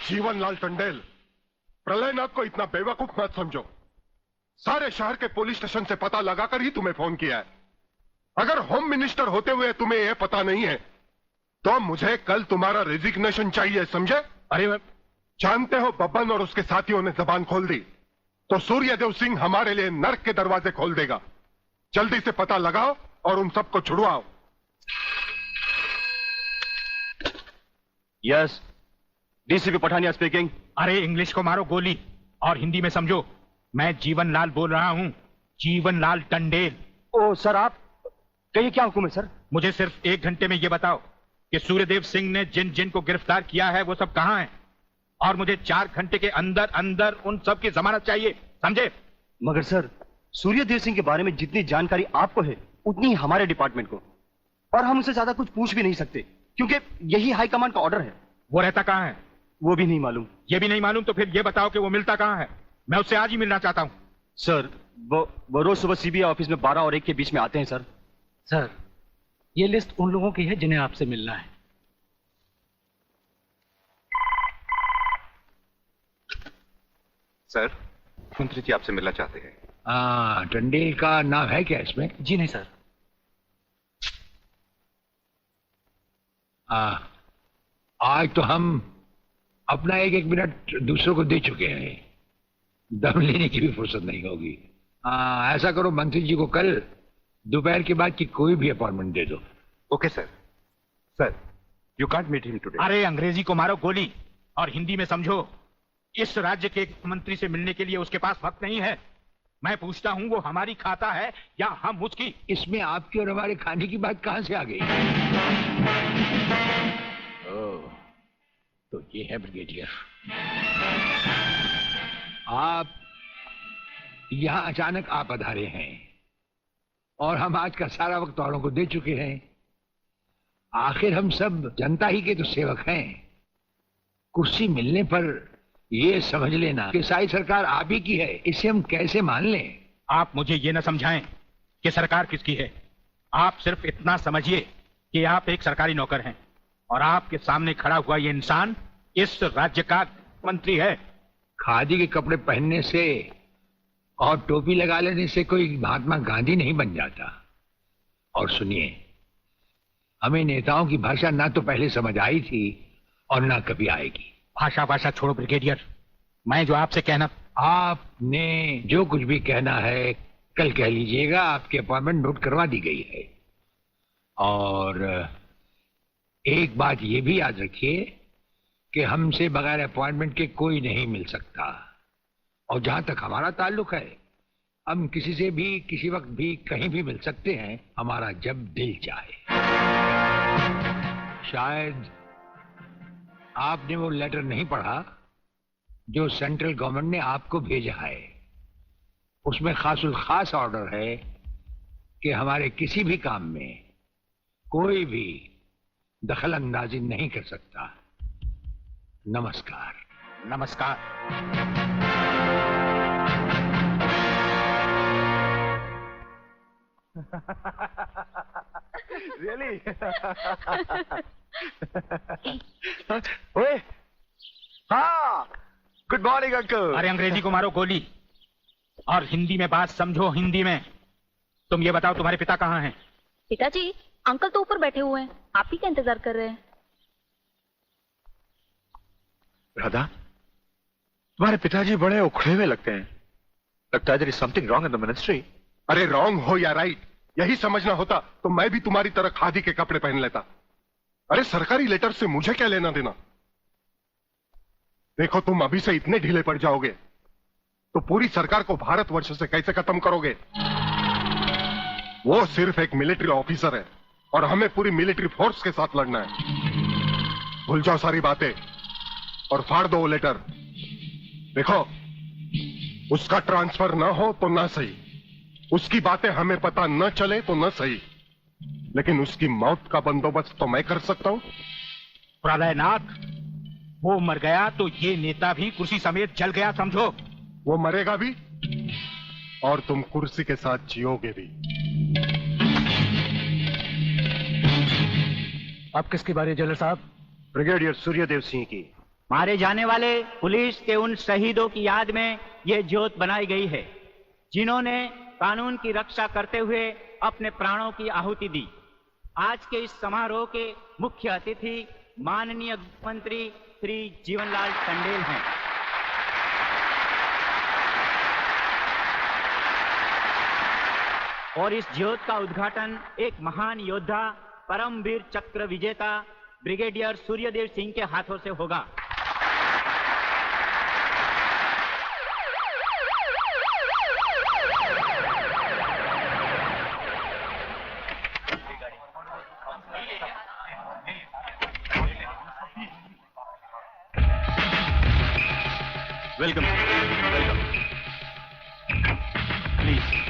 जीवनलाल टंडेल, प्रलयनाथ को इतना बेवकूफ मत समझो। सारे शहर के पुलिस स्टेशन से पता लगाकर ही तुम्हें फोन किया है। अगर होम मिनिस्टर होते हुए तुम्हें यह पता नहीं है तो मुझे कल तुम्हारा रेजिग्नेशन चाहिए, समझे? अरे जानते हो, बब्बन और उसके साथियों ने जबान खोल दी तो सूर्यदेव सिंह हमारे लिए नर्क के दरवाजे खोल देगा। जल्दी से पता लगाओ और उन सबको छुड़वाओ। Yes, DCP Pathania speaking. अरे इंग्लिश को मारो गोली और हिंदी में समझो। मैं जीवनलाल बोल रहा हूं, जीवनलाल टंडेल। ओ सर, आप कहिए, क्या हुक्म है सर? मुझे सिर्फ 1 घंटे में यह बताओ कि सूर्यदेव सिंह ने जिन जिन को गिरफ्तार किया है वो सब कहां हैं, और मुझे 4 घंटे के अंदर अंदर उन सब की जमानत चाहिए, समझे? मगर सर, सूर्यदेव सिंह के बारे में जितनी जानकारी आपको है उतनी ही हमारे डिपार्टमेंट को, और हम उसे ज्यादा कुछ पूछ भी नहीं सकते क्योंकि यही हाई कमांड का ऑर्डर है। वो रहता कहां है? वो भी नहीं मालूम। ये भी नहीं मालूम तो फिर ये बताओ कि वो मिलता कहां है? मैं उससे आज ही मिलना चाहता हूं। सर, वो रोज सुबह सीबीआई ऑफिस में 12 और 1 के बीच में आते हैं सर। सर, ये लिस्ट उन लोगों की है जिन्हें आपसे मिलना है। सर, मंत्री जी आपसे मिलना चाहते हैं। टंडेल का नाम है क्या इसमें? जी नहीं सर। आज तो हम अपना 1-1 मिनट दूसरों को दे चुके हैं, दम लेने की भी फुर्सत नहीं होगी। ऐसा करो, मंत्री जी को कल दोपहर के बाद की कोई भी अपॉइंटमेंट दे दो। Okay sir. Sir, you can't meet him today. अरे अंग्रेजी को मारो गोली और हिंदी में समझो। इस राज्य के मंत्री से मिलने के लिए उसके पास वक्त नहीं है। मैं पूछता हूं, वो हमारी खाता है या हम उसकी? इसमें आपकी और हमारे खाने की बात कहां से आ गई? तो ये है ब्रिगेडियर, आप यहां अचानक आप पधारे हैं और हम आज का सारा वक्त औरों को दे चुके हैं। आखिर हम सब जनता ही के तो सेवक हैं। कुर्सी मिलने पर ये समझ लेना कि सारी सरकार आप ही की है, इसे हम कैसे मान लें? आप मुझे ये न समझाएं कि सरकार किसकी है। आप सिर्फ इतना समझिए कि आप एक सरकारी नौकर हैं और आपके सामने खड़ा हुआ ये इंसान इस राज्य का मंत्री है। खादी के कपड़े पहनने से और टोपी लगा लेने से कोई महात्मा गांधी नहीं बन जाता। और सुनिए, हमें नेताओं की भाषा ना तो पहले समझ आई थी और ना कभी आएगी। भाषा छोड़ो ब्रिगेडियर, मैं जो आपसे कहना। आपने जो कुछ भी कहना है कल कह लीजिएगा, आपकी अपॉइंटमेंट नोट करवा दी गई है। और एक बात ये भी याद रखिए कि हमसे बगैर अपॉइंटमेंट के कोई नहीं मिल सकता। और जहां तक हमारा ताल्लुक है, हम किसी से भी किसी वक्त भी कहीं भी मिल सकते हैं, हमारा जब दिल चाहे। शायद आपने वो लेटर नहीं पढ़ा जो सेंट्रल गवर्नमेंट ने आपको भेजा है। उसमें खासुल खास ऑर्डर है कि हमारे किसी भी काम में कोई भी दखल अंदाजी नहीं कर सकता। नमस्कार। नमस्कार। रियली? ओए, हाँ, गुड मॉर्निंग अंकल। अरे अंग्रेजी को मारो गोली और हिंदी में बात समझो। हिंदी में तुम ये बताओ, तुम्हारे पिता कहाँ हैं? पिताजी, अंकल तो ऊपर बैठे हुए हैं, आप ही का इंतजार कर रहे हैं। राधा, तुम्हारे पिताजी बड़े उखड़े हुए लगते हैं। लगता है there is something wrong in the ministry. अरे रॉन्ग हो या राइट, यही समझना होता तो मैं भी तुम्हारी तरह खादी के कपड़े पहन लेता। अरे सरकारी लेटर से मुझे क्या लेना देना? देखो, तुम अभी से इतने ढीले पड़ जाओगे तो पूरी सरकार को भारतवर्ष से कैसे खत्म करोगे? वो सिर्फ एक मिलिट्री ऑफिसर है और हमें पूरी मिलिट्री फोर्स के साथ लड़ना है। भूल जाओ सारी बातें और फाड़ दो वो लेटर। देखो, उसका ट्रांसफर ना हो तो ना सही, उसकी बातें हमें पता न चले तो न सही, लेकिन उसकी मौत का बंदोबस्त तो मैं कर सकता हूं। प्रलयनाथ, वो मर गया तो ये नेता भी कुर्सी समेत जल गया, समझो। वो मरेगा भी और तुम कुर्सी के साथ जियोगे भी। आप किसकी बारी है जनरल साहब? ब्रिगेडियर सूर्यदेव सिंह की। मारे जाने वाले पुलिस के उन शहीदों की याद में ये ज्योत बनाई गई है, जिन्होंने कानून की रक्षा करते हुए अपने प्राणों की आहुति दी। आज के इस समारोह के मुख्य अतिथि माननीय मंत्री श्री जीवनलाल टंडेल हैं। और इस ज्योत का उद्घाटन एक महान योद्धा, परमवीर चक्र विजेता ब्रिगेडियर सूर्यदेव सिंह के हाथों से होगा। Welcome, welcome. प्लीज।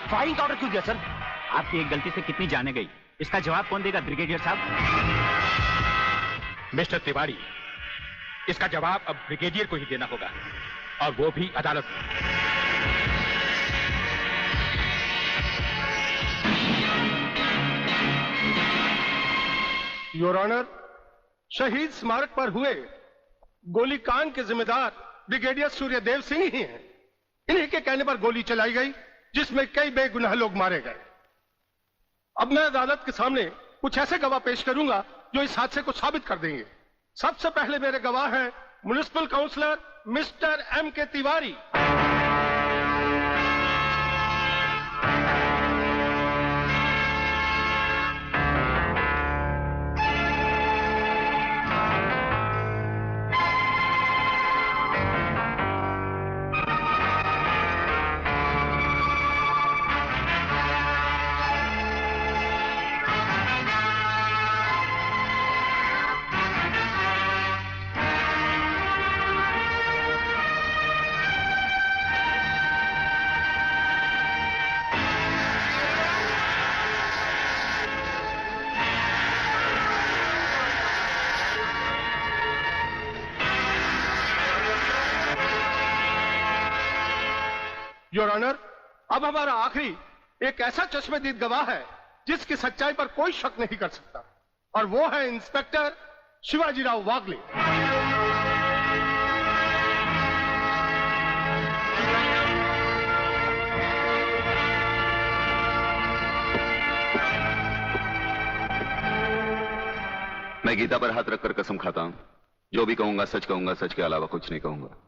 फायरिंग का ऑर्डर क्यों दिया सर? आपकी एक गलती से कितनी जाने गई, इसका जवाब कौन देगा ब्रिगेडियर साहब? मिस्टर तिवारी, इसका जवाब अब ब्रिगेडियर को ही देना होगा, और वो भी अदालत में। योर ऑनर, शहीद स्मारक पर हुए गोलीकांड के जिम्मेदार ब्रिगेडियर सूर्यदेव सिंह ही हैं। इन्हीं के कहने पर गोली चलाई गई, जिसमें कई बेगुनाह लोग मारे गए। अब मैं अदालत के सामने कुछ ऐसे गवाह पेश करूंगा जो इस हादसे को साबित कर देंगे। सबसे पहले मेरे गवाह हैं municipal councillor mister M.K. Tiwari. Your honour, अब हमारा आखिरी एक ऐसा चश्मदीद गवाह है जिसकी सच्चाई पर कोई शक नहीं कर सकता, और वो है इंस्पेक्टर शिवाजीराव वागले। मैं गीता पर हाथ रखकर कसम खाता हूं, जो भी कहूंगा सच कहूंगा, सच के अलावा कुछ नहीं कहूंगा।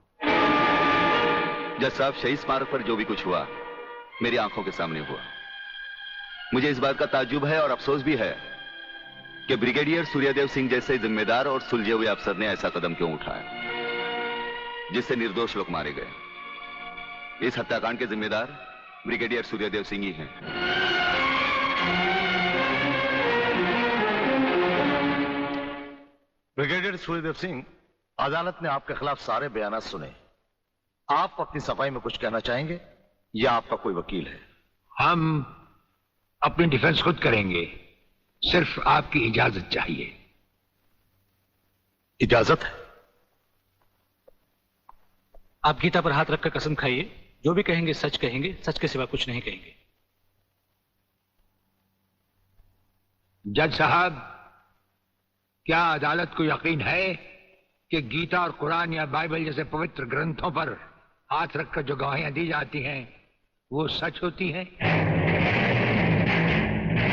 जज साहब, शहीद स्मारक पर जो भी कुछ हुआ मेरी आंखों के सामने हुआ। मुझे इस बात का ताज्जुब है और अफसोस भी है कि ब्रिगेडियर सूर्यदेव सिंह जैसे जिम्मेदार और सुलझे हुए अफसर ने ऐसा कदम क्यों उठाया जिससे निर्दोष लोग मारे गए। इस हत्याकांड के जिम्मेदार ब्रिगेडियर सूर्यदेव सिंह ही हैं। ब्रिगेडियर सूर्यदेव सिंह, अदालत ने आपके खिलाफ सारे बयान सुने। आप अपनी सफाई में कुछ कहना चाहेंगे या आपका कोई वकील है? हम अपनी डिफेंस खुद करेंगे, सिर्फ आपकी इजाजत चाहिए। इजाजत है? आप गीता पर हाथ रखकर कसम खाइए, जो भी कहेंगे सच कहेंगे, सच के सिवा कुछ नहीं कहेंगे। जज साहब, क्या अदालत को यकीन है कि गीता और कुरान या बाइबल जैसे पवित्र ग्रंथों पर हाथ रखकर जो गवाहियां दी जाती हैं वो सच होती हैं?